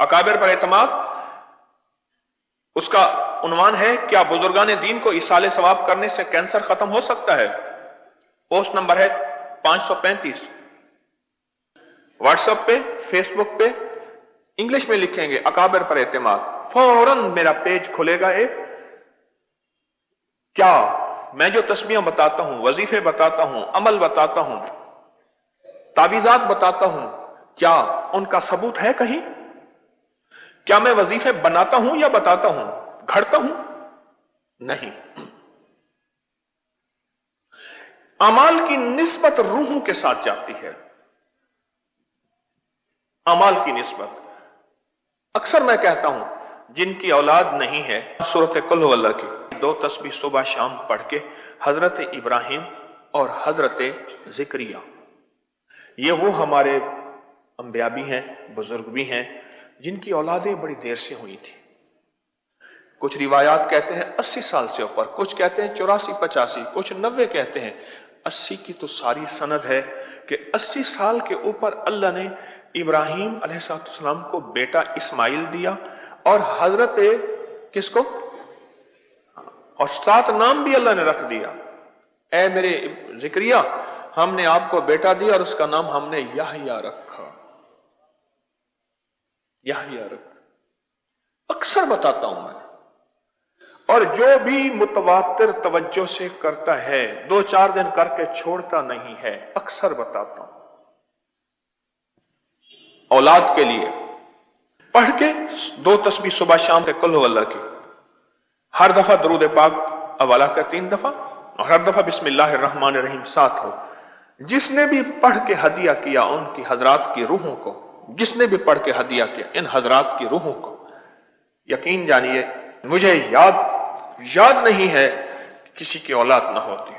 अकाबिर पर एतमाद, उसका उन्वान है क्या बुजुर्गान दीन को इसाले सवाब करने से कैंसर खत्म हो सकता है। पोस्ट नंबर है 535। व्हाट्सएप पे, फेसबुक पे इंग्लिश में लिखेंगे अकाबिर पर एतमाद, फौरन मेरा पेज खुलेगा एक। क्या मैं जो तस्बीहें बताता हूं, वजीफे बताता हूं, अमल बताता हूं, तावीजात बताता हूं, क्या उनका सबूत है कहीं? क्या मैं वजीफे बनाता हूं या बताता हूं, घड़ता हूं? नहीं। अमाल की निस्बत रूहों के साथ जाती है। अमाल की निस्बत, अक्सर मैं कहता हूं जिनकी औलाद नहीं है, सूरत कुल हुवल्लाह की 2 तस्बीह सुबह शाम पढ़ के हजरत इब्राहिम और हजरत जिक्रिया, ये वो हमारे अंबिया भी हैं, बुजुर्ग भी हैं जिनकी औलादें बड़ी देर से हुई थी। कुछ रिवायात कहते हैं 80 साल से ऊपर, कुछ कहते हैं 84-85, कुछ 90 कहते हैं। 80 की तो सारी सनद है कि 80 साल के ऊपर अल्लाह ने इब्राहिम अलैहिस्सलाम को बेटा इस्माइल दिया और हजरत किसको, और 7 नाम भी अल्लाह ने रख दिया। ऐ मेरे जिक्रिया, हमने आपको बेटा दिया और उसका नाम हमने याहया रखा। याहया रखा। अक्सर बताता हूं मैं, और जो भी मुतवातिर तवज्जो से करता है 2-4 दिन करके छोड़ता नहीं है, अक्सर बताता हूं। औलाद के लिए पढ़ के 2 तस्बीह सुबह शाम से कुल हुवल्लाह की, हर दफा दरूद पाक अवाला कर 3 दफा और हर दफा बिस्मिल्लाहिर्रहमानिर्रहीम 7 हो। जिसने भी पढ़ के हदिया किया उनकी हजरात की रूहों को, जिसने भी पढ़ के हदिया किया इन हजरात की रूहों को, यकीन जानिए मुझे याद नहीं है किसी की औलाद ना होती।